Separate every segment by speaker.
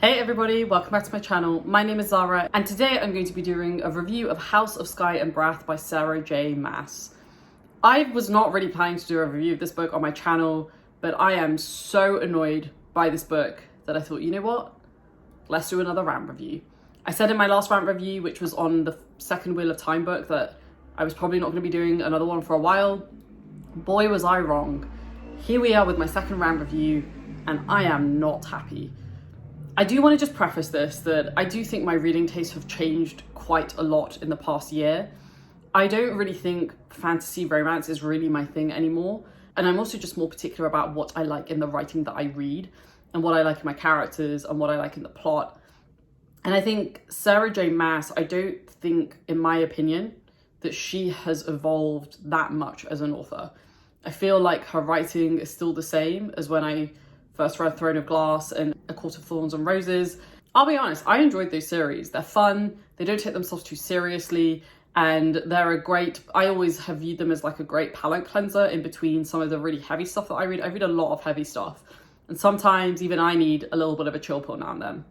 Speaker 1: Hey everybody, welcome back to my channel. My name is Zara and today I'm going to be doing a review of House of Sky and Breath by Sarah J. Maas. I was not really planning to do a review of this book on my channel, but I am so annoyed by this book that I thought, you know what? Let's do another RANT review. I said in my last RANT review, which was on the second Wheel of Time book, that I was probably not going to be doing another one for a while. Boy, was I wrong. Here we are with my second RANT review and I am not happy. I do want to just preface this that I do think my reading tastes have changed quite a lot in the past year. I don't really think fantasy romance is really my thing anymore. And I'm also just more particular about what I like in the writing that I read and what I like in my characters and what I like in the plot. And I think Sarah J. Maas, I don't think, in my opinion, that she has evolved that much as an author. I feel like her writing is still the same as when I first read Throne of Glass and A Court of Thorns and Roses. I'll be honest, I enjoyed those series. They're fun, they don't take themselves too seriously, and they're a great, I always have viewed them as like a great palate cleanser in between some of the really heavy stuff that I read. I read a lot of heavy stuff, and sometimes even I need a little bit of a chill pill now and then.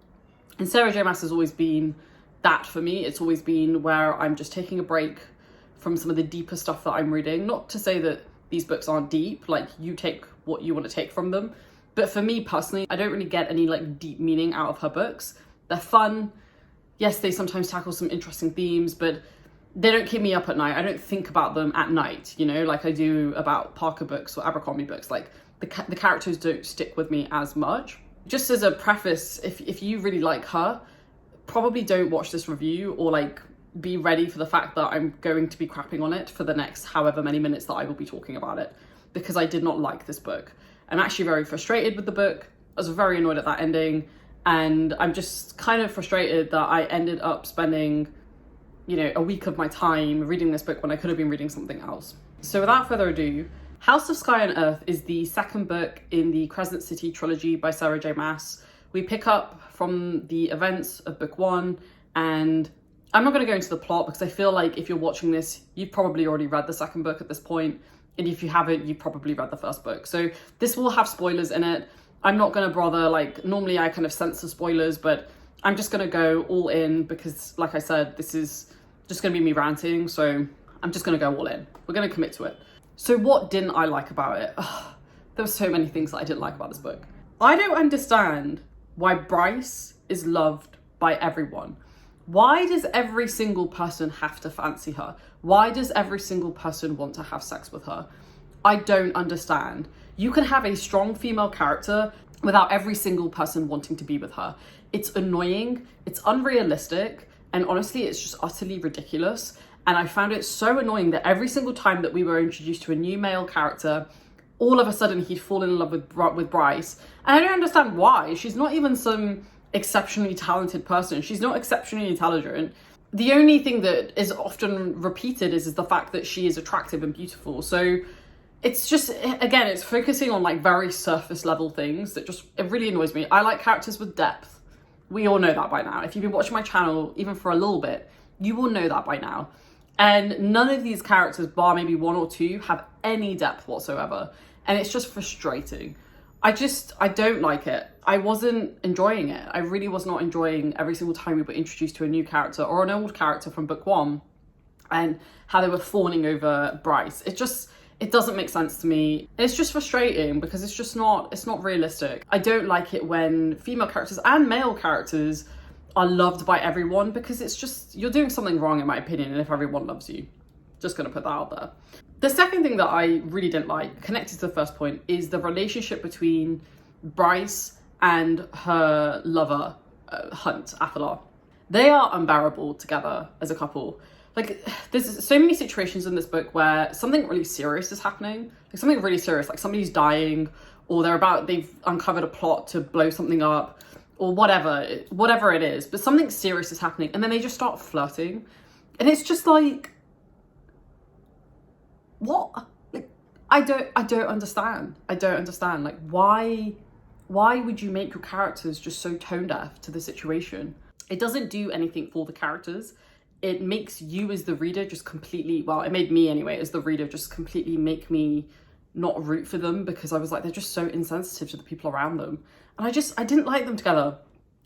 Speaker 1: And Sarah J. Maas has always been that for me. It's always been where I'm just taking a break from some of the deeper stuff that I'm reading. Not to say that these books aren't deep, like you take what you want to take from them. But for me personally, I don't really get any like deep meaning out of her books. They're fun. Yes, they sometimes tackle some interesting themes, but they don't keep me up at night. I don't think about them at night, you know, like I do about Parker books or Abercrombie books. Like the characters don't stick with me as much. Just as a preface, if you really like her, probably don't watch this review or like be ready for the fact that I'm going to be crapping on it for the next however many minutes that I will be talking about it, because I did not like this book. I'm actually very frustrated with the book. I was very annoyed at that ending, and I'm just kind of frustrated that I ended up spending, you know, a week of my time reading this book when I could have been reading something else. So without further ado, House of Sky and Earth is the second book in the Crescent City trilogy by Sarah J. Maas. We pick up from the events of book one, and I'm not going to go into the plot because I feel like if you're watching this, you've probably already read the second book at this point. And if you haven't, you've probably read the first book. So this will have spoilers in it. I'm not going to bother, like, normally I kind of censor spoilers, but I'm just going to go all in because, like I said, this is just going to be me ranting. So I'm just going to go all in. We're going to commit to it. So what didn't I like about it? Ugh, there were so many things that I didn't like about this book. I don't understand why Bryce is loved by everyone. Why does every single person have to fancy her? Why does every single person want to have sex with her? I don't understand. You can have a strong female character without every single person wanting to be with her. It's annoying, it's unrealistic, and honestly, it's just utterly ridiculous. And I found it so annoying that every single time that we were introduced to a new male character, all of a sudden he'd fall in love with Bryce. And I don't understand why. She's not even some exceptionally talented person. She's not exceptionally intelligent. The only thing that is often repeated is the fact that she is attractive and beautiful. So it's just, again, it's focusing on like very surface level things that just, it really annoys me. I like characters with depth. We all know that by now. If you've been watching my channel, even for a little bit, you will know that by now. And none of these characters, bar maybe one or two, have any depth whatsoever. And it's just frustrating. I don't like it. I wasn't enjoying it. I really was not enjoying every single time we were introduced to a new character or an old character from book one and how they were fawning over Bryce. It doesn't make sense to me. And it's just frustrating because it's not realistic. I don't like it when female characters and male characters are loved by everyone because it's just, you're doing something wrong in my opinion, and if everyone loves you. Just gonna put that out there. The second thing that I really didn't like, connected to the first point, is the relationship between Bryce and her lover, Hunt, Athalar. They are unbearable together as a couple. Like, there's so many situations in this book where something really serious is happening. Like something really serious, like somebody's dying, or they've uncovered a plot to blow something up, or whatever it is. But something serious is happening, and then they just start flirting. And it's just like, what? Like, I don't understand. I don't understand. Like, why would you make your characters just so tone deaf to the situation? It doesn't do anything for the characters. It makes you as the reader just completely, well, it made me anyway, as the reader, just completely make me not root for them, because I was like, they're just so insensitive to the people around them. And I didn't like them together.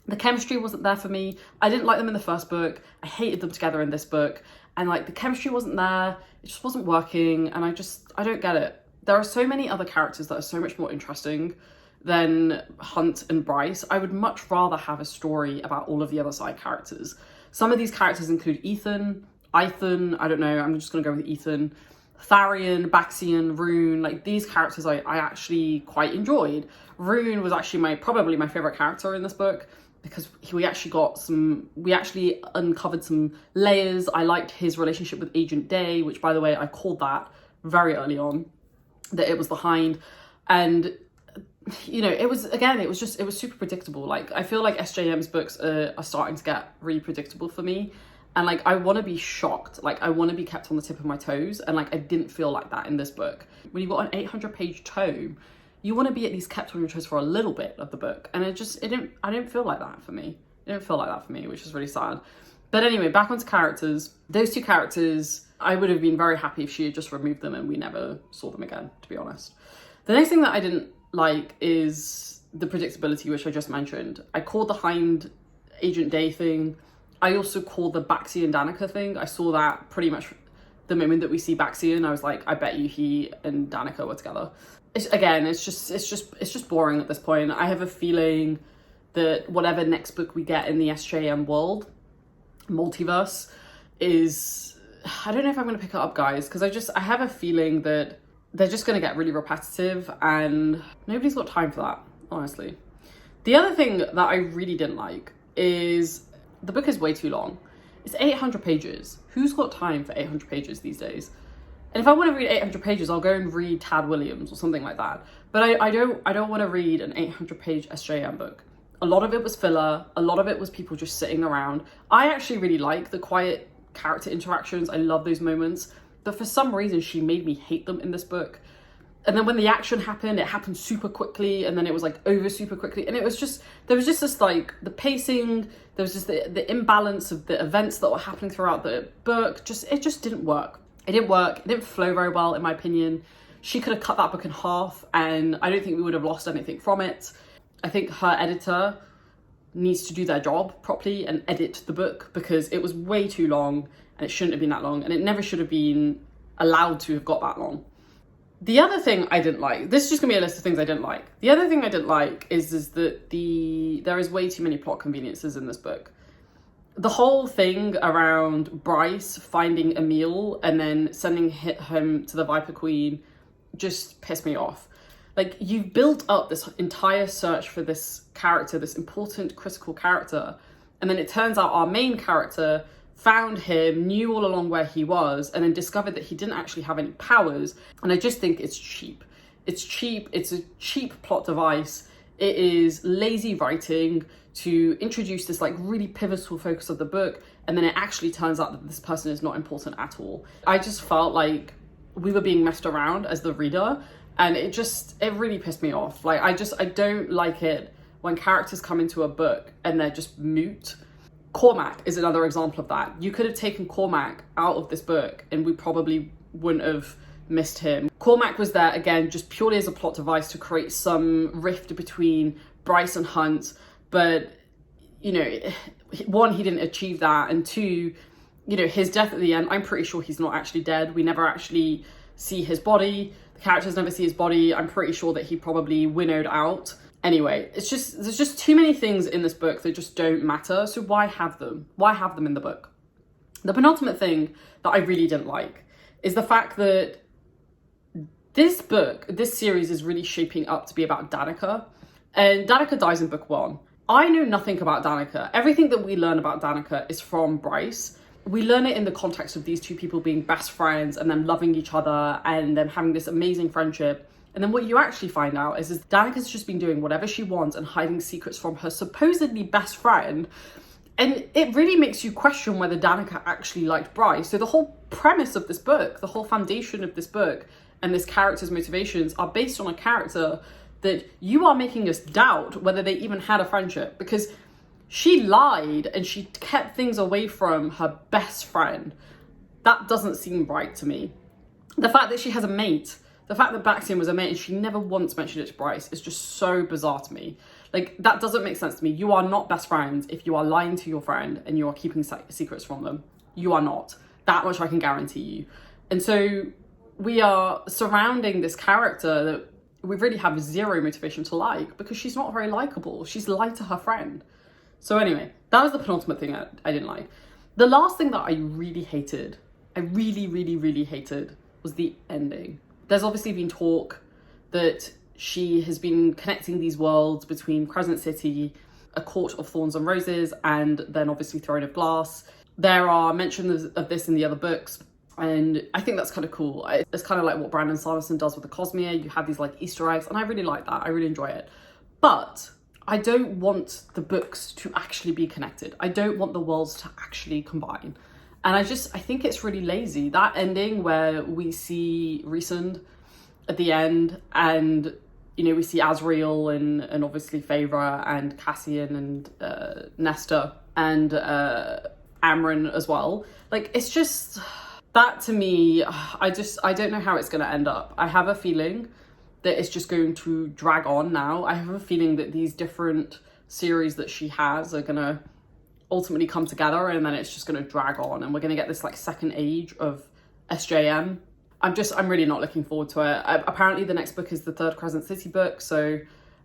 Speaker 1: The chemistry wasn't there for me. I didn't like them in the first book. I hated them together in this book. And like the chemistry wasn't there. It just wasn't working. And I don't get it. There are so many other characters that are so much more interesting than Hunt and Bryce. I would much rather have a story about all of the other side characters. Some of these characters include Ethan, I don't know, I'm just gonna go with Ethan, Tharian, Baxian, Rune. Like these characters I actually quite enjoyed. Rune was actually probably my favorite character in this book, because we actually uncovered some layers. I liked his relationship with Agent Day, which by the way, I called that very early on, that it was the Hind. And you know, it was super predictable. Like I feel like SJM's books are starting to get really predictable for me. And like, I want to be shocked. Like I want to be kept on the tip of my toes. And like, I didn't feel like that in this book. When you've got an 800-page tome, you want to be at least kept on your toes for a little bit of the book. And I didn't feel like that for me. It didn't feel like that for me, which is really sad. But anyway, back onto characters. Those two characters, I would have been very happy if she had just removed them and we never saw them again, to be honest. The next thing that I didn't like is the predictability, which I just mentioned. I called the Hind Agent Day thing. I also called the Baxi and Danica thing. I saw that pretty much the moment that we see Baxi, and I was like, I bet you he and Danica were together. It's just boring at this point. I have a feeling that whatever next book we get in the SJM world, multiverse, is, I don't know if I'm going to pick it up, guys, because I have a feeling that they're just going to get really repetitive and nobody's got time for that, honestly. The other thing that I really didn't like is the book is way too long. It's 800 pages. Who's got time for 800 pages these days? And if I want to read 800 pages, I'll go and read Tad Williams or something like that. But I don't want to read an 800-page SJM book. A lot of it was filler. A lot of it was people just sitting around. I actually really like the quiet character interactions. I love those moments. But for some reason, she made me hate them in this book. And then when the action happened, it happened super quickly, and then it was like over super quickly. And there was just this like, the pacing, there was just the imbalance of the events that were happening throughout the book. It just didn't work. It didn't work. It didn't flow very well, in my opinion. She could have cut that book in half, and I don't think we would have lost anything from it. I think her editor needs to do their job properly and edit the book, because it was way too long, and it shouldn't have been that long, and it never should have been allowed to have got that long. The other thing I didn't like, this is just gonna be a list of things I didn't like. The other thing I didn't like is that there is way too many plot conveniences in this book. The whole thing around Bryce finding Emil and then sending him to the Viper Queen just pissed me off. Like, you've built up this entire search for this character, this important, critical character, and then it turns out our main character found him, knew all along where he was, and then discovered that he didn't actually have any powers. And I just think it's cheap. It's cheap. It's a cheap plot device. It is lazy writing to introduce this like really pivotal focus of the book, and then it actually turns out that this person is not important at all. I just felt like we were being messed around as the reader, and it really pissed me off. Like, I don't like it when characters come into a book and they're just moot. Cormac is another example of that. You could have taken Cormac out of this book and we probably wouldn't have missed him. Cormac was there, again, just purely as a plot device to create some rift between Bryce and Hunt. But, you know, one, he didn't achieve that. And two, you know, his death at the end, I'm pretty sure he's not actually dead. We never actually see his body. The characters never see his body. I'm pretty sure that he probably winnowed out. Anyway, there's just too many things in this book that just don't matter. So why have them? Why have them in the book? The penultimate thing that I really didn't like is the fact that this series is really shaping up to be about Danica. And Danica dies in book 1. I know nothing about Danica. Everything that we learn about Danica is from Bryce. We learn it in the context of these two people being best friends and them loving each other and them having this amazing friendship. And then what you actually find out is Danica's just been doing whatever she wants and hiding secrets from her supposedly best friend. And it really makes you question whether Danica actually liked Bryce. So the whole premise of this book, the whole foundation of this book and this character's motivations are based on a character that you are making us doubt whether they even had a friendship, because she lied and she kept things away from her best friend. That doesn't seem right to me. The fact that she has a mate The fact that Baxian was a mate and she never once mentioned it to Bryce is just so bizarre to me. Like, that doesn't make sense to me. You are not best friends if you are lying to your friend and you are keeping secrets from them. You are not. That much I can guarantee you. And so we are surrounding this character that we really have zero motivation to like, because she's not very likable. She's lied to her friend. So anyway, that was the penultimate thing I didn't like. The last thing that I really hated, I really hated, was the ending. There's obviously been talk that she has been connecting these worlds between Crescent City, A Court of Thorns and Roses, and then obviously Throne of Glass. There are mentions of this in the other books, and I think that's kind of cool. It's kind of like what Brandon Sanderson does with the Cosmere. You have these like Easter eggs, and I really like that. I really enjoy it. But I don't want the books to actually be connected. I don't want the worlds to actually combine. And I think it's really lazy. That ending where we see Rhysand at the end, and you know, we see Azriel and obviously Feyre and Cassian and Nesta and Amren as well. Like, it's just, that to me, I don't know how it's going to end up. I have a feeling that it's just going to drag on now. I have a feeling that these different series that she has are going to ultimately come together, and then it's just going to drag on, and we're going to get this like second age of SJM. I'm really not looking forward to it. Apparently the next book is the third Crescent City book, so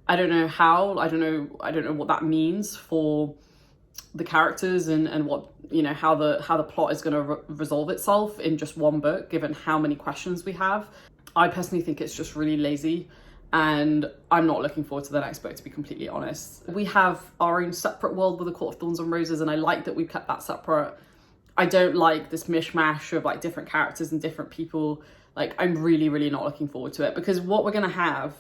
Speaker 1: I don't know how, I don't know what that means for the characters and what, you know, how the plot is going to resolve itself in just one book, given how many questions we have. I personally think it's just really lazy, and I'm not looking forward to the next book, to be completely honest. We have our own separate world with the Court of Thorns and Roses, and I like that we've kept that separate. I don't like this mishmash of like different characters and different people. Like, I'm really not looking forward to it, because what we're gonna have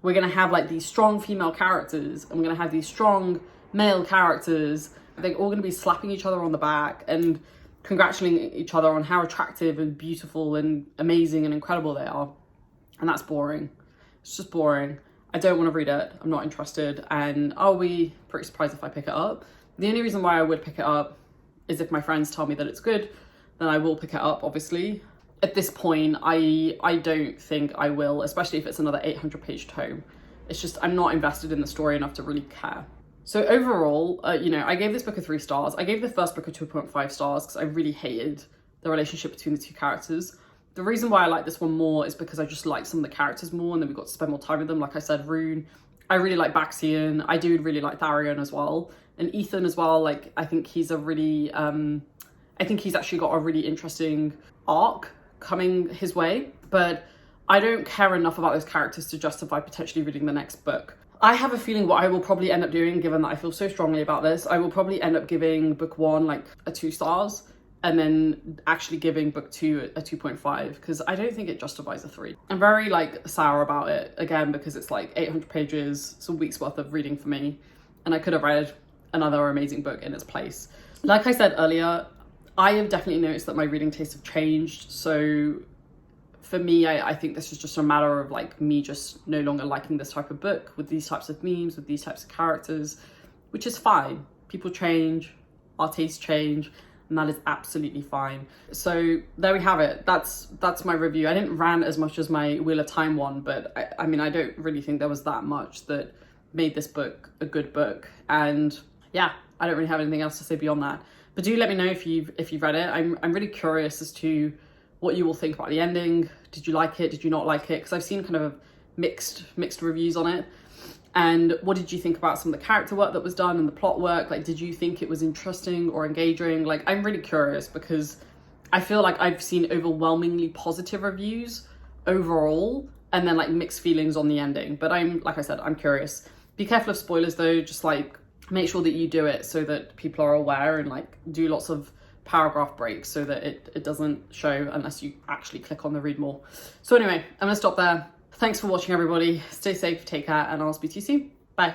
Speaker 1: like these strong female characters, and we're gonna have these strong male characters. They're all gonna be slapping each other on the back and congratulating each other on how attractive and beautiful and amazing and incredible they are. And that's boring. It's just boring. I don't want to read it. I'm not interested, and I'll be pretty surprised if I pick it up. The only reason why I would pick it up is if my friends tell me that it's good, then I will pick it up, obviously. At this point, I don't think I will, especially if it's another 800-page tome. It's just, I'm not invested in the story enough to really care. So overall, you know, I gave this book a 3 stars. I gave the first book a 2.5 stars because I really hated the relationship between the two characters. The reason why I like this one more is because I just like some of the characters more, and then we got to spend more time with them. Like I said, Rune. I really like Baxian. I do really like Tharion as well. And Ethan as well. Like, I think he's a really, I think he's actually got a really interesting arc coming his way. But I don't care enough about those characters to justify potentially reading the next book. I have a feeling what I will probably end up doing, given that I feel so strongly about this, I will probably end up giving book 1 like a 2 stars, and then actually giving book 2 a 2.5, because I don't think it justifies a 3. I'm very like sour about it, again, because it's like 800 pages, it's a week's worth of reading for me, and I could have read another amazing book in its place. Like I said earlier, I have definitely noticed that my reading tastes have changed, so for me, I think this is just a matter of like me just no longer liking this type of book with these types of themes, with these types of characters, which is fine. People change, our tastes change, and that is absolutely fine. So there we have it. That's my review. I didn't rant as much as my Wheel of Time one, but I mean, I don't really think there was that much that made this book a good book. And yeah, I don't really have anything else to say beyond that. But do let me know if you've read it. I'm really curious as to what you will think about the ending. Did you like it? Did you not like it? Because I've seen kind of mixed reviews on it. And what did you think about some of the character work that was done and the plot work? Like, did you think it was interesting or engaging? Like, I'm really curious, because I feel like I've seen overwhelmingly positive reviews overall, and then like mixed feelings on the ending. But like I said, I'm curious. Be careful of spoilers though. Just like make sure that you do it so that people are aware, and like do lots of paragraph breaks so that it doesn't show unless you actually click on the read more. So anyway, I'm gonna stop there. Thanks for watching, everybody. Stay safe, take care, and I'll speak to you soon. Bye.